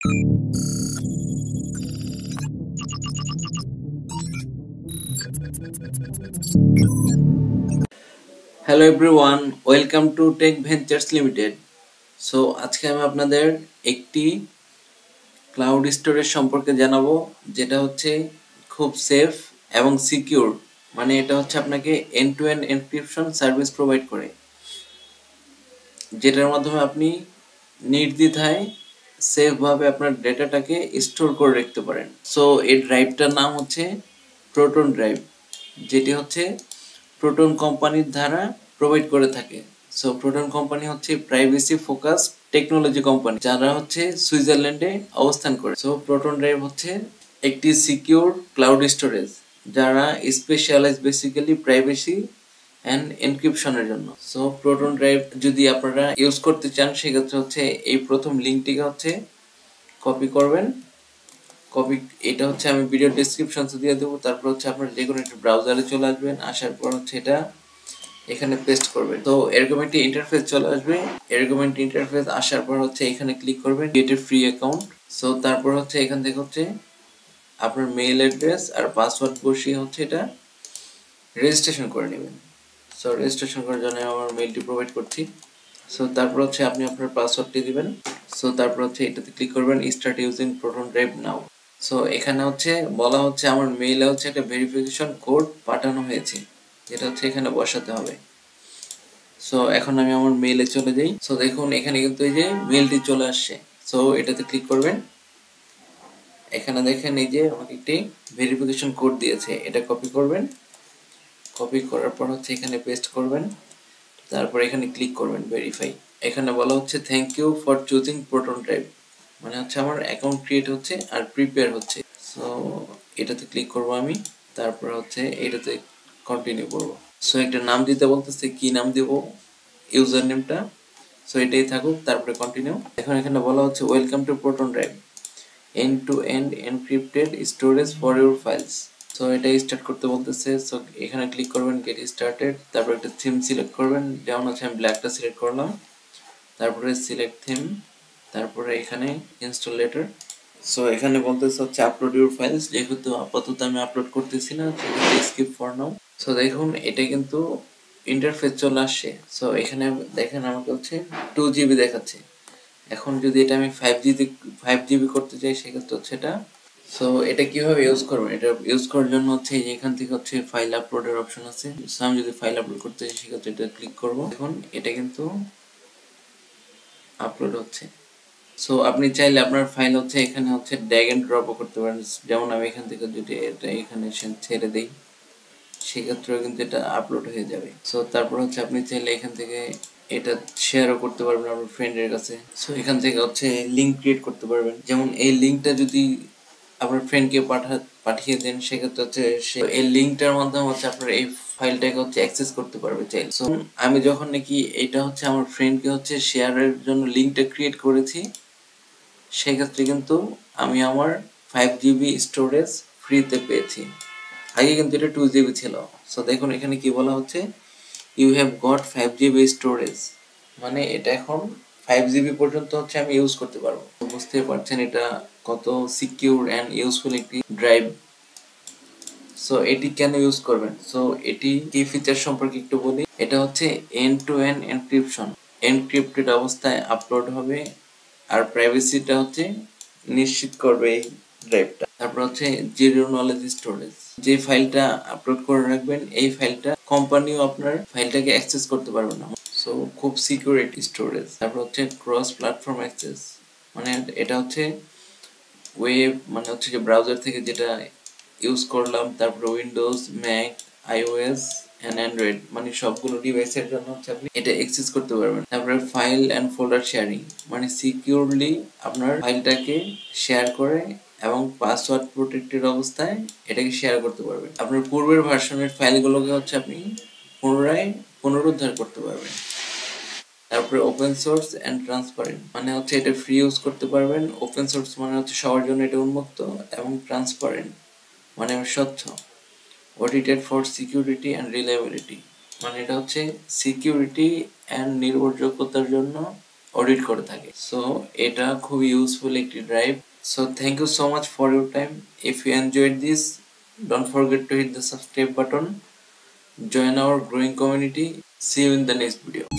Hello everyone, welcome to Tech Ventures Limited. So আজকে আমি আপনাদের একটি ক্লাউড স্টোরেজ সম্পর্কে জানাবো, যেটা হচ্ছে খুব সেফ এবং সিকিউর। মানে এটা হচ্ছে আপনাকে end to end encryption service provide করে, যেটার মাধ্যমে আপনি নির্দ্বিধায় সেফভাবে আপনার ডেটাটাকে স্টোর করে রাখতে পারেন। সো এই ড্রাইভটার নাম হচ্ছে প্রোটন ড্রাইভ, যেটি হচ্ছে প্রোটন কোম্পানির দ্বারা প্রোভাইড করে থাকে। সো প্রোটন কোম্পানি হচ্ছে প্রাইভেসি ফোকাস টেকনোলজি কোম্পানি, যারা হচ্ছে সুইজারল্যান্ডে অবস্থান করে। সো প্রোটন ড্রাইভ হচ্ছে একটি সিকিউর ক্লাউড স্টোরেজ, যারা স্পেশালাইজ বেসিক্যালি প্রাইভেসি অ্যান্ড এনক্রিপশনের জন্য। সো প্রোটন ড্রাইভ যদি আপনারা ইউজ করতে চান, সেক্ষেত্রে হচ্ছে এই প্রথম লিঙ্কটিকে হচ্ছে কপি করবেন। কপি এটা হচ্ছে আমি ভিডিও ডেসক্রিপশনে দিয়ে দেবো। তারপর হচ্ছে আপনার যে কোনো একটা ব্রাউজারে চলে আসবেন, আসার পর হচ্ছে এটা এখানে পেস্ট করবেন। তো এরকম একটি ইন্টারফেস চলে আসবে। এরকম একটি ইন্টারফেস আসার পর হচ্ছে এখানে ক্লিক করবেন create a free account. So তারপর হচ্ছে এখান থেকে হচ্ছে আপনার মেইল অ্যাড্রেস আর পাসওয়ার্ড বসিয়ে হচ্ছে এটা রেজিস্ট্রেশন করে নেবেন। সো রেজিস্ট্রেশন করার জন্য আমার মেইলটি প্রোভাইড করছি। সো তারপর হচ্ছে আপনি আপনার পাসওয়ার্ডটি দিবেন। সো তারপর হচ্ছে এটাতে ক্লিক করবেন স্টার্ট ইউজিং প্রোটন ড্রাইভ নাও। সো এখানে হচ্ছে বলা হচ্ছে আমার মেইলে হচ্ছে একটা ভেরিফিকেশন কোড পাঠানো হয়েছে, যেটা হচ্ছে এখানে বসাতে হবে। সো এখন আমি আমার মেইলে চলে যাই। সো দেখুন এখানে কিন্তু এই যে মেইলটি চলে আসছে। সো এটাতে ক্লিক করবেন। এখানে দেখেন এই যে আমাকে একটি ভেরিফিকেশন কোড দিয়েছে, এটা কপি করবেন। কপি করার পর হচ্ছে এখানে পেস্ট করবেন। তারপর এখানে ক্লিক করবেন ভেরিফাই। এখানে বলা হচ্ছে thank you for choosing Proton Drive, মানে হচ্ছে আমার অ্যাকাউন্ট ক্রিয়েট হচ্ছে আর প্রিপেয়ার হচ্ছে। সো এটাতে ক্লিক করব আমি। তারপর হচ্ছে এটাতে কন্টিনিউ করব। সো একটা নাম দিতে বলতেছে, কি নাম দেব, ইউজার নেমটা। সো এটাই থাকুক, তারপরে কন্টিনিউ। এখন এখানে বলা হচ্ছে welcome to Proton Drive, end to end encrypted storage for your files. So এটা স্টার্ট করতে বলতেছে। সো এখানে ক্লিক করবেন গেট স্টার্টেড। তারপর একটা থিম সিলেক্ট করবেন, যেমন হচ্ছে আমি ব্ল্যাকটা সিলেক্ট করলাম। তারপরে সিলেক্ট থিম, তারপরে এখানে ইনস্টল লেটার। সো এখানে বলতেছে হচ্ছে আপলোড ইউর ফাইলস, যেহেতু আপাতত আমি আপলোড করতেছি না, সেক্ষেত্রে স্কিপ ফর নাও। সো দেখুন এটা কিন্তু ইন্টারফেস চলে আসছে। সো এখানে দেখেন আমাকে হচ্ছে 2 GB দেখাচ্ছে। এখন যদি এটা আমি 5 GB করতে চাই, সেক্ষেত্রে হচ্ছে এটা। সো এটা কিভাবে ইউজ করবেন, এটা ইউজ করার জন্য হচ্ছে এখান থেকে হচ্ছে ফাইল আপলোডের অপশন আছে। সো আমি যদি ফাইল আপলোড করতে চাই, সেক্ষেত্রে এটা ক্লিক করব। এখন এটা কিন্তু আপলোড হচ্ছে। সো আপনি চাইলে আপনার ফাইল হচ্ছে এখানে হচ্ছে ড্র্যাগ এন্ড ড্রপও করতে পারেন। যেমন আমি এখান থেকে যদি এটা এখানে ছেড়ে দেই, সেক্ষেত্রেও কিন্তু এটা আপলোড হয়ে যাবে। সো তারপর হচ্ছে আপনি চাইলে এখান থেকে এটা শেয়ারও করতে পারবেন আপনার ফ্রেন্ডের কাছে। সো এখান থেকে হচ্ছে লিঙ্ক ক্রিয়েট করতে পারবেন। যেমন এই লিঙ্কটা যদি আপনার ফ্রেন্ডকে পাঠিয়ে দেন, সেক্ষেত্রে হচ্ছে সে এই লিঙ্কটার মাধ্যমে হচ্ছে আপনার এই ফাইলটাকে হচ্ছে অ্যাক্সেস করতে পারবে চাইলে। সো আমি যখন নাকি এটা হচ্ছে আমার ফ্রেন্ডকে হচ্ছে শেয়ারের জন্য লিঙ্কটা ক্রিয়েট করেছি, সেক্ষেত্রে কিন্তু আমি আমার 5 GB স্টোরেজ ফ্রিতে পেয়েছি। আগে কিন্তু এটা 2 GB ছিল। সো দেখুন এখানে কি বলা হচ্ছে, you have got 5 GB storage, মানে এটা এখন 5 GB পর্যন্ত হচ্ছে আমি ইউজ করতে পারবো। বুঝতে পারছেন এটা কত সিকিউর অ্যান্ড ইউজফুল একটি ড্রাইভ। সো এটি কেন ইউজ করবেন, সো এটি কি ফিচার সম্পর্কে একটু বলি। এটা হচ্ছে end to end encryption, encrypted অবস্থায় আপলোড হবে, আর প্রাইভেসিটা হচ্ছে নিশ্চিত করবে এই ড্রাইভটা। তারপর হচ্ছে জিরো নলেজ স্টোরেজ, যে ফাইলটা আপলোড করে রাখবেন এই ফাইলটা কোম্পানিও আপনার ফাইলটাকে অ্যাক্সেস করতে পারবে না। সো খুব সিকিউরিটি স্টোরেজ। তারপর হচ্ছে ক্রস প্ল্যাটফর্ম অ্যাক্সেস, মানে এটা হচ্ছে ওয়েব, মানে হচ্ছে যে ব্রাউজার থেকে যেটা ইউজ করলাম, তারপরে Windows, Mac, iOS and Android, মানে সবগুলো ডিভাইসের জন্য হচ্ছে আপনি এটা অ্যাক্সেস করতে পারবেন। তারপরে ফাইল এন্ড ফোল্ডার শেয়ারিং, মানে সিকিউরলি আপনার ফাইলটাকে শেয়ার করে এবং পাসওয়ার্ড প্রোটেক্টেড অবস্থায় এটাকে শেয়ার করতে পারবেন। আপনার পূর্বের ভার্সনের ফাইলগুলোকে হচ্ছে আপনি পুনরুদ্ধার করতে পারবেন। তারপরে ওপেন সোর্স এন্ড ট্রান্সপারেন্ট, মানে হচ্ছে এটা ফ্রি ইউজ করতে পারবেন। ওপেন সোর্স মানে হচ্ছে সবার জন্য এটা উন্মুক্ত, এবং ট্রান্সপারেন্ট মানে স্বচ্ছ। Audited for security and reliability, মানে এটা হচ্ছে সিকিউরিটি অ্যান্ড নির্ভরযোগ্যতার জন্য অডিট করে থাকে। সো এটা খুব ইউজফুল একটি drive. So thank you so much for your time. If you enjoyed this, don't forget to hit the subscribe button, join our growing community. See you in the next video.